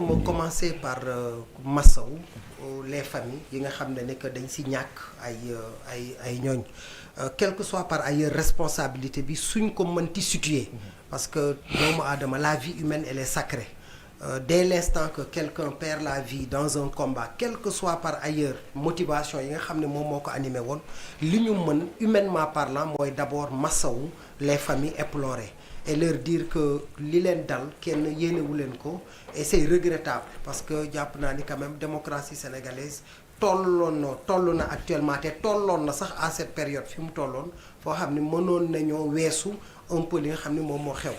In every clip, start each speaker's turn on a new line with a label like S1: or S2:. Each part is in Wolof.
S1: ma commencer par massaw les familles yi nga xam ne que dañ si ñàkk ay ñooñ quel que soit par ailleurs responsabilité bi suñ ko mënti situer parce que doomu aadama la vie humaine elle est sacrée dès l'instant que quelqu'un perd la vie dans un combat quel que soit par ailleurs motivation yi nga xam ne moom moo ko animé woon li ñu mën humainement parlant mooy d'abord massawu les familles éplorées et leur dire que li leen dal kenn yéenewu leen ko et c'est regrettable parce que jàpp naa ni quand même démocratie sénégalaise toll na actuellement te tolloon na sax à cette période fi mu tolloon foo xam ne mënoon nañoo weesu un peu li nga xam ne moom moo xew.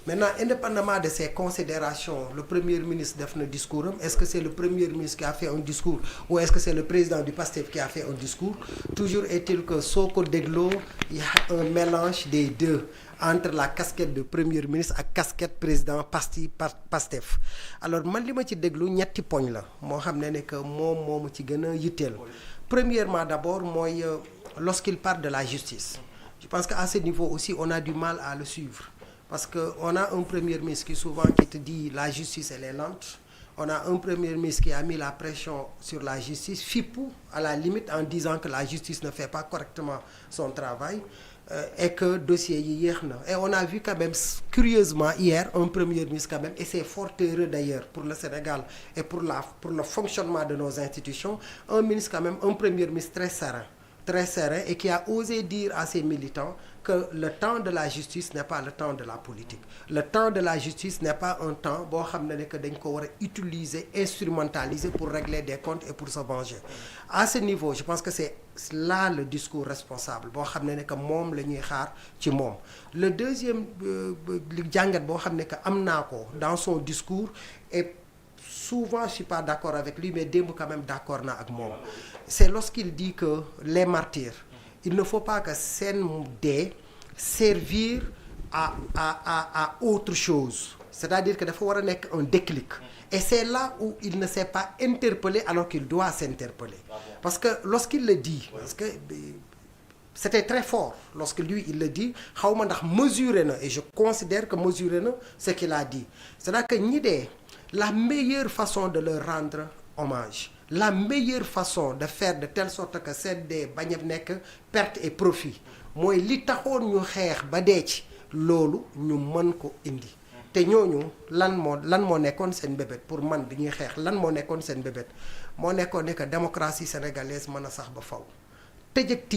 S1: Maintenant, indépendamment de ces considérations, le Premier ministre def na discours am est-ce que c'est le Premier ministre qui a fait un discours ou est-ce que c'est le président du PASTEF qui a fait un discours? Toujours est-il que soo ko dégloo il y a un mélange des deux entre la casquette de Premier ministre ak casquette président PASTEF. Alors man li ma ci déglu ñetti poñ la moo xam ne que moom moomu ci gën a yitteel. Premièrement d'abord mooy lorsqu'il parle de la justice. Je pense qu'à ce niveau aussi on a du mal à le suivre. Parce qu'on a un premier ministre qui te dit la justice elle est lente. On a un premier ministre qui a mis la pression sur la justice, fippu à la limite en disant que la justice ne fait pas correctement son travail et que dossier yi yéex na. Et on a vu quand même curieusement hier un premier ministre quand même et c'est fort heureux d'ailleurs pour le Sénégal et pour le fonctionnement de nos institutions, un ministre quand même, un premier ministre très serein et qui a osé dire à ses militants que le temps de la justice n'est pas le temps de la politique. Le temps de la justice n'est pas un temps boo xam ne que dañ ko war a utiliser, instrumentaliser pour régler des comptes et pour se venger. À ce niveau, je pense que c'est là le discours responsable boo xam ne que moom la ñuy xaar ci moom. Le deuxième jàngat boo xam ne que am naa ko dans son discours et souvent je suis pas d'accord avec lui mais démb quand même d'accord naa ak moom. C'est lorsqu'il dit que les martyrs, il ne faut pas que seen dee servir à autre chose. C'est-à-dire que dafa war a nekk un déclic. Et c'est là où il ne s'est pas interpellé alors qu'il doit s'interpeller. Parce que lorsqu'il le dit, parce que c'était très fort lorsque lui il le dit, xaw ma ndax mesuré na et je considère que mesuré na ce qu'il a dit. C'est-à-dire que ñi dee la meilleure façon de leur rendre hommage, la meilleure façon de faire de telle sorte que seen dee bañ a nekk perte et profit mooy li taxoon ñu xeex ba dee ci loolu ñu mën ko indi. te ñooñu lan moo nekkoon seen bébét pour man bi ñuy xeex lan moo nekkoon seen bébét moo nekkoon ne que démocratie sénégalaise mën a sax ba faw. tëj ak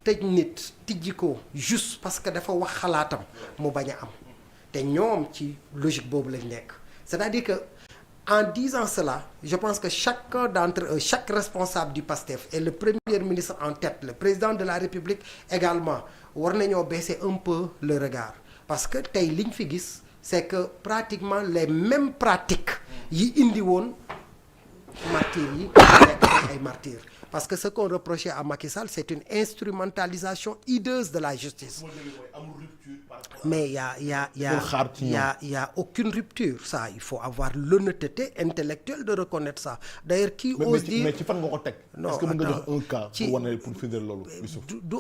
S1: tëj nit tijji ko juste parce que dafa wax xalaatam mu bañ a am te ñoom ci logique boobu lañ nekk. C'est-à-dire que en disant cela, je pense que chacun d'entre eux, chaque responsable du PASTEF et le Premier ministre en tête, le président de la République également, war nañoo baisser un peu le regard. Parce que tey liñ fi gis c'est que pratiquement les mêmes pratiques yi indi woon martyrs yi nekk ay martyrs. Parce que ce qu'on reprochait à Macky Sall, c'est une instrumentalisation hideuse de la justice. Mais il y a aucune rupture. Ça, il faut avoir l'honnêteté intellectuelle de reconnaître ça. D'ailleurs, qui ose dire...
S2: Mais tu fais un Est-ce que vous avez un cas pour finir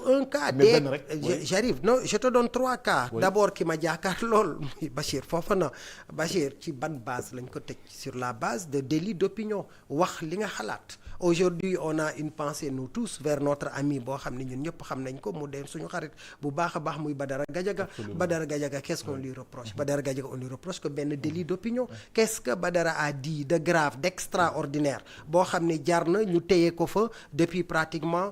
S1: un cas, j'arrive. Non, je te donne 3 cas. Oui. D'abord, qui m'a dit Bachir Fofana. Bachir, qui ban base sur la base de délit d'opinion. Wax li nga xalaat. Aujourd'hui, on a une pensée nous tous vers notre ami boo xam ne ñun ñëpp xam nañ ko mu dem suñu xarit bu baax a baax muy Badara Gadiaga. Badara Gadiaga, qu'est-ce qu'on lui reproche? Badara Gadiaga, on lui reproche que benn délit d'opinion. Qu'est-ce que Badara a dit de grave, d'extraordinaire boo xam ne jar na ñu téye ko fa depuis pratiquement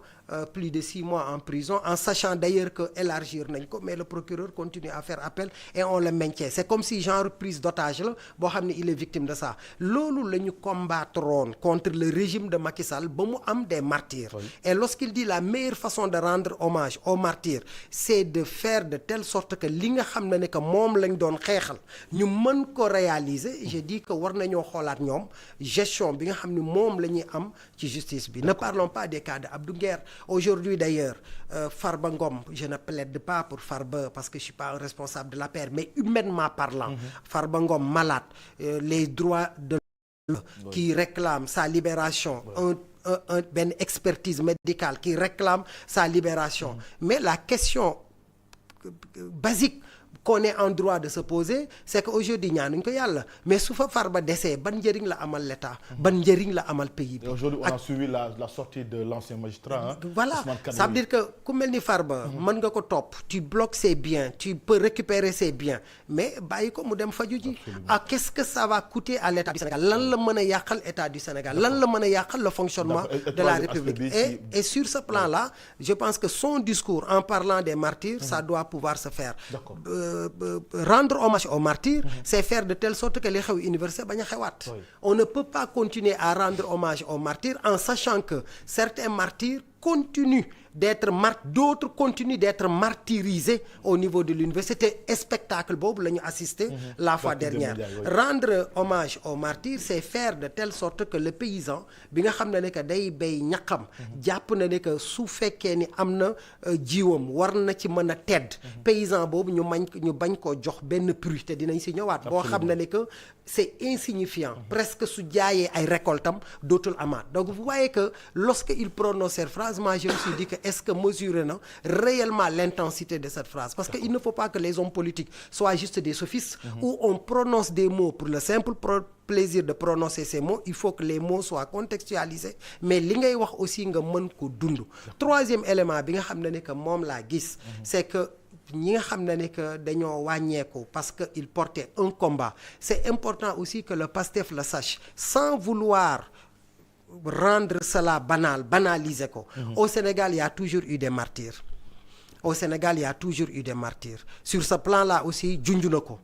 S1: plus de 6 mois en prison, en sachant d'ailleurs que élargir nañ ko, mais le procureur continue à faire appel et on le maintient. C'est comme si genre prise d'otage la boo xam ne il est victime de ça. Loolu la ñu combattroon contre le régime de Macky Sall ba mu am des martyrs. Oui. Et lorsqu'il dit la meilleure façon de rendre hommage aux martyrs, c'est de faire de telle sorte que li nga xam ne que moom lañ doon xeexal ñu mën ko réaliser. Je dis que war nañoo xoolaat ñoom gestion bi nga xam ne moom la ñuy am ci justice bi. Ne parlons pas des cas de Abdou Nguer. Aujourd'hui d'ailleurs, Farba Ngom, je ne plaide pas pour Farba parce que je suis pas un responsable de l'APR, mais humainement parlant, Farba Ngom malade, les droits de l'homme qui réclament sa libération, une expertise médicale qui réclame sa libération. Mais la question basique qu'on est en droit de se poser c'est que aujourd'hui ñaanuñ ko yàlla mais su fa Farba desee ban njëriñ la amal l'État ban njëriñ la amal pays bi.
S2: Aujourd'hui on a suivi la sortie de l'ancien magistrat.
S1: Voilà ça veut dire que ku mel ni Farba. mën nga ko topp tu bloques ses biens tu peux récupérer ses biens mais bàyyi ko mu dem faju ji. Qu'est-ce que ça va coûter à l'État du Sénégal lan la mën a yàqal État du Sénégal lan la mën a yàqal le fonctionnement de la République et sur ce plan-là je pense que son discours en parlant des martyrs ça doit pouvoir se faire. Rendre hommage aux martyrs c'est faire de telle sorte que les xew université bañ a xewaat. On ne peut pas continuer à rendre hommage aux martyrs en sachant que certains martyrs continuent d'autres continuent d'être martyrisés au niveau de l'université. Spectacle boobu la ñu assisté la fois dernière. Rendre hommage aux martyrs c'est faire de telle sorte que le paysan bi nga xam ne que day bay ñaqam jàpp na ne que su fekkee ni am na jiwam war na ci mën a tedd paysan boobu ñu bañ koo jox benn prix te dinañ si ñëwaat boo xam ne que c'est insignifiant presque su jaayee ay récoltam dootul amaat. Donc vous voyez que lorsque il prononce cette phrase moi je me suis dit que est-ce que mesurer na réellement l'intensité de cette phrase parce que il ne faut pas que les hommes politiques soient juste des sophistes où on prononce des mots pour le simple plaisir de prononcer ces mots. Il faut que les mots soient contextualisés mais li ngay wax aussi nga mën ko dund. Troisième élément bi nga xam ne que moom laa gis c'est que ñi nga xam ne que dañoo wàññeeku parce que il portait un combat. C'est important aussi que le PASTEF le sache sans vouloir rendre cela banaliser ko. Au Sénégal il y a toujours eu des martyrs. Au Sénégal il y a toujours eu des martyrs. Sur ce plan-là aussi junj na ko.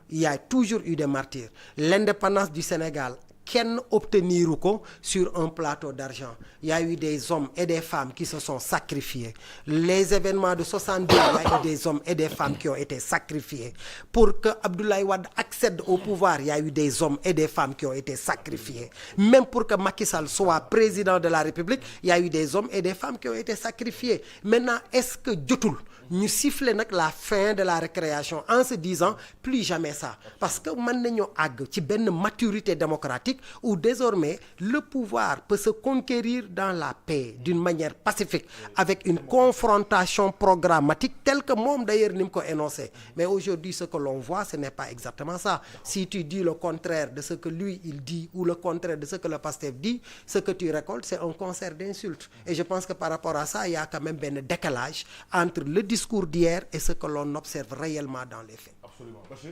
S1: Il y a toujours eu des martyrs. L'indépendance du Sénégal kenn obteniru ko sur un plateau d'argent. Il y a eu des hommes et des femmes qui se sont sacrifiés. Les événements de 62, il y a eu des hommes et des femmes qui ont été sacrifiés. Pour que Abdoulaye Wade accède au pouvoir, il y a eu des hommes et des femmes qui ont été sacrifiés. Même pour que Macky Sall soit président de la République, il y a eu des hommes et des femmes qui ont été sacrifiés. Maintenant, est-ce que jotul ñu siffler nag la fin de la récréation en se disant plus jamais ça parce que mën nañoo àgg ci benn maturité démocratique où désormais le pouvoir peut se conquérir dans la paix d'une manière pacifique avec une confrontation programmatique telle que moom d'ailleurs ni mu ko énoncé. Mais aujourd'hui ce que l'on voit ce n'est pas exactement ça. Si tu dis le contraire de ce que lui il dit ou le contraire de ce que le PASTEF dit, ce que tu récoltes c'est un concert d'insultes. Et je pense que par rapport à ça il y a quand même benn décalage entre le discours d'hier et ce que l'on observe réellement dans les faits.
S3: Absolument. Parce que,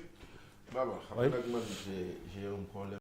S3: Baba, j'ai un problème.